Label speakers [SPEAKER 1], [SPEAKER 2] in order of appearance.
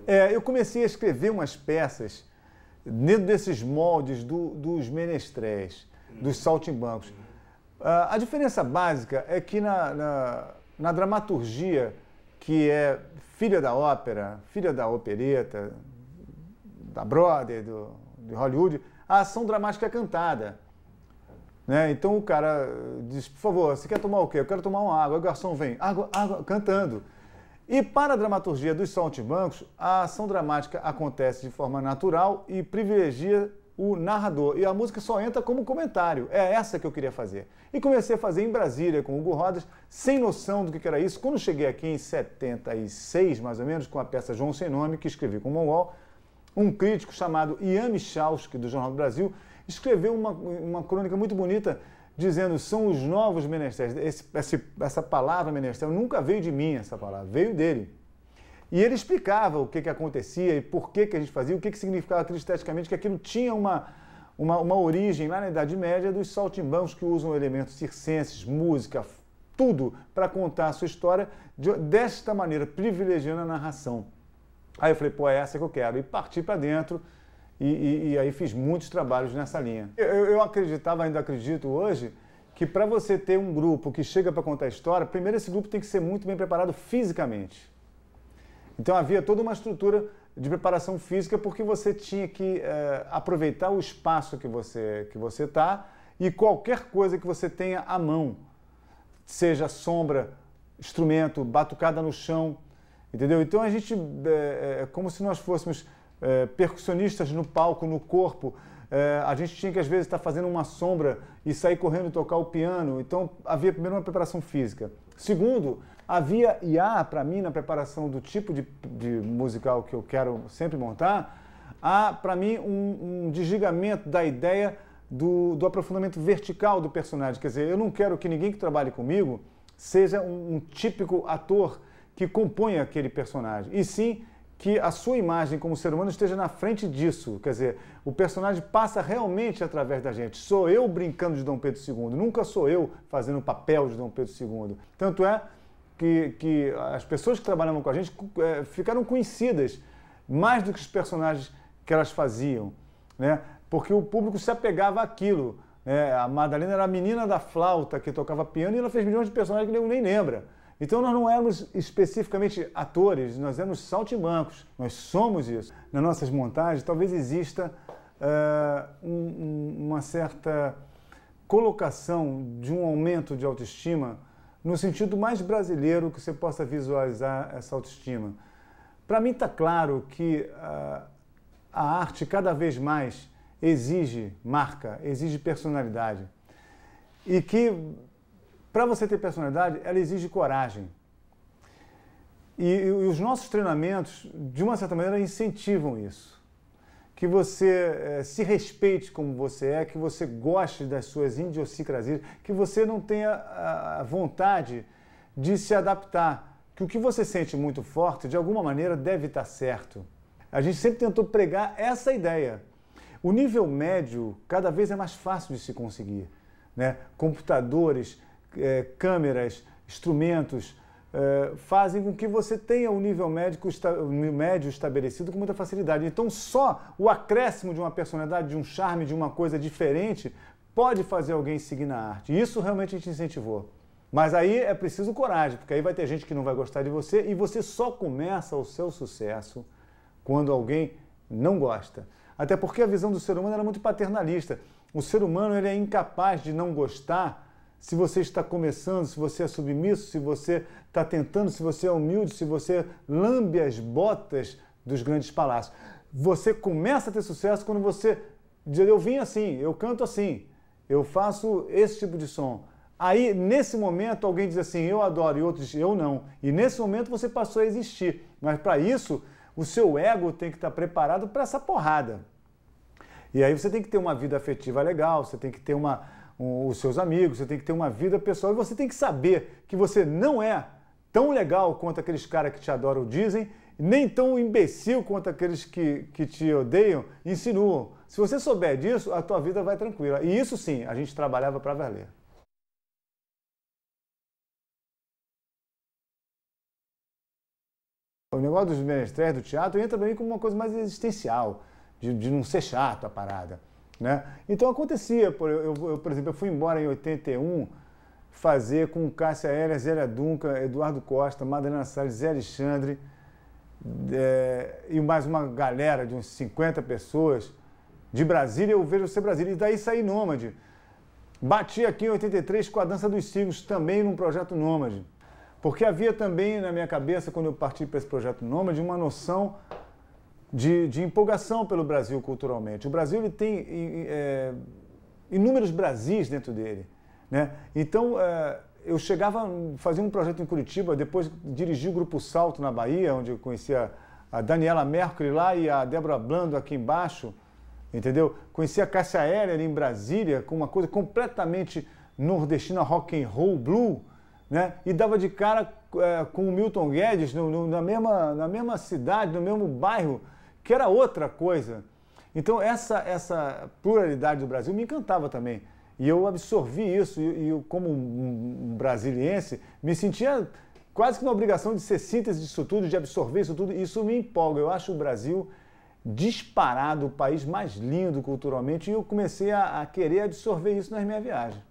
[SPEAKER 1] Eu comecei a escrever umas peças dentro desses moldes dos menestréis, dos saltimbancos. A diferença básica é que na dramaturgia, que é filha da ópera, filha da opereta, da Broadway, de Hollywood, a ação dramática é cantada. Né? Então o cara diz, por favor, você quer tomar o quê? Eu quero tomar uma água. O garçom vem, água, água, cantando. E para a dramaturgia dos saltimbancos, a ação dramática acontece de forma natural e privilegia o narrador. E a música só entra como comentário. É essa que eu queria fazer. E comecei a fazer em Brasília, com o Hugo Rodas, sem noção do que era isso. Quando cheguei aqui em 76, mais ou menos, com a peça João Sem Nome, que escrevi com o Mongol, um crítico chamado Ian Michalski, do Jornal do Brasil, escreveu uma crônica muito bonita, dizendo, são os novos menestréis. Essa palavra menestrel nunca veio de mim, essa palavra, veio dele. E ele explicava o que acontecia e por que a gente fazia, o que significava aquilo esteticamente, que aquilo tinha uma origem lá na Idade Média dos saltimbancos que usam elementos circenses, música, tudo para contar a sua história desta maneira, privilegiando a narração. Aí eu falei, pô, é essa que eu quero. E parti para dentro e aí fiz muitos trabalhos nessa linha. Eu acreditava, ainda acredito hoje, que para você ter um grupo que chega para contar a história, primeiro esse grupo tem que ser muito bem preparado fisicamente. Então havia toda uma estrutura de preparação física porque você tinha que aproveitar o espaço que você está e qualquer coisa que você tenha à mão, seja sombra, instrumento, batucada no chão, entendeu? Então a gente, é como se nós fôssemos percussionistas no palco, no corpo, a gente tinha que às vezes estar fazendo uma sombra e sair correndo e tocar o piano. Então havia primeiro uma preparação física. Segundo, havia e há para mim na preparação do tipo de musical que eu quero sempre montar, há para mim um desligamento da ideia do aprofundamento vertical do personagem. Quer dizer, eu não quero que ninguém que trabalhe comigo seja um típico ator que compõe aquele personagem, e sim que a sua imagem como ser humano esteja na frente disso. Quer dizer, o personagem passa realmente através da gente. Sou eu brincando de Dom Pedro II, nunca sou eu fazendo o papel de Dom Pedro II. Tanto é que as pessoas que trabalhavam com a gente ficaram conhecidas mais do que os personagens que elas faziam, né? Porque o público se apegava àquilo. A Madalena era a menina da flauta que tocava piano e ela fez milhões de personagens que nem lembra. Então nós não éramos especificamente atores, nós éramos saltimbancos, nós somos isso. Nas nossas montagens talvez exista uma certa colocação de um aumento de autoestima no sentido mais brasileiro que você possa visualizar essa autoestima. Para mim está claro que a arte cada vez mais exige marca, exige personalidade. E que para você ter personalidade, ela exige coragem. E os nossos treinamentos, de uma certa maneira, incentivam isso. Que você se respeite como você é, que você goste das suas idiosincrasias, que você não tenha a vontade de se adaptar. Que o que você sente muito forte, de alguma maneira, deve estar certo. A gente sempre tentou pregar essa ideia. O nível médio, cada vez é mais fácil de se conseguir, né? Computadores, câmeras, instrumentos, fazem com que você tenha o nível médio estabelecido com muita facilidade. Então só o acréscimo de uma personalidade, de um charme, de uma coisa diferente, pode fazer alguém seguir na arte. Isso realmente a gente incentivou. Mas aí é preciso coragem, porque aí vai ter gente que não vai gostar de você e você só começa o seu sucesso quando alguém não gosta. Até porque a visão do ser humano era muito paternalista. O ser humano ele é incapaz de não gostar se você está começando, se você é submisso, se você está tentando, se você é humilde, se você lambe as botas dos grandes palácios. Você começa a ter sucesso quando você diz, eu vim assim, eu canto assim, eu faço esse tipo de som. Aí, nesse momento, alguém diz assim, eu adoro, e outros diz, eu não. E nesse momento você passou a existir. Mas para isso, o seu ego tem que estar preparado para essa porrada. E aí você tem que ter uma vida afetiva legal, você tem que ter os seus amigos, você tem que ter uma vida pessoal e você tem que saber que você não é tão legal quanto aqueles caras que te adoram dizem, nem tão imbecil quanto aqueles que te odeiam insinuam. Se você souber disso, a tua vida vai tranquila. E isso sim, a gente trabalhava para valer. negócio dos menestréis, do teatro, entra para mim como uma coisa mais existencial, de não ser chato a parada, né? Então acontecia, por exemplo, eu fui embora em 81 fazer com Cássia Eller, Zélia Duncan, Eduardo Costa, Madalena Salles, Zé Alexandre, e mais uma galera de uns 50 pessoas de Brasília, eu vejo você Brasília, e daí saí Nômade. Bati aqui em 83 com a Dança dos Signos, também num projeto Nômade. Porque havia também na minha cabeça, quando eu parti para esse projeto Nômade, uma noção de empolgação pelo Brasil culturalmente. O Brasil ele tem inúmeros Brasis dentro dele, né? Então, eu chegava, fazia um projeto em Curitiba, depois dirigi o Grupo Salto na Bahia, onde eu conhecia a Daniela Mercury lá e a Débora Blando aqui embaixo, entendeu? Conheci a Cássia Eller em Brasília, com uma coisa completamente nordestina, rock and roll, blue, né? E dava de cara com o Milton Guedes na mesma cidade, no mesmo bairro, que era outra coisa. Então essa pluralidade do Brasil me encantava também. E eu absorvi isso, e eu, como um brasiliense, me sentia quase que uma obrigação de ser síntese disso tudo, de absorver isso tudo. Isso me empolga. Eu acho o Brasil disparado o país mais lindo culturalmente, e eu comecei a querer absorver isso nas minhas viagens.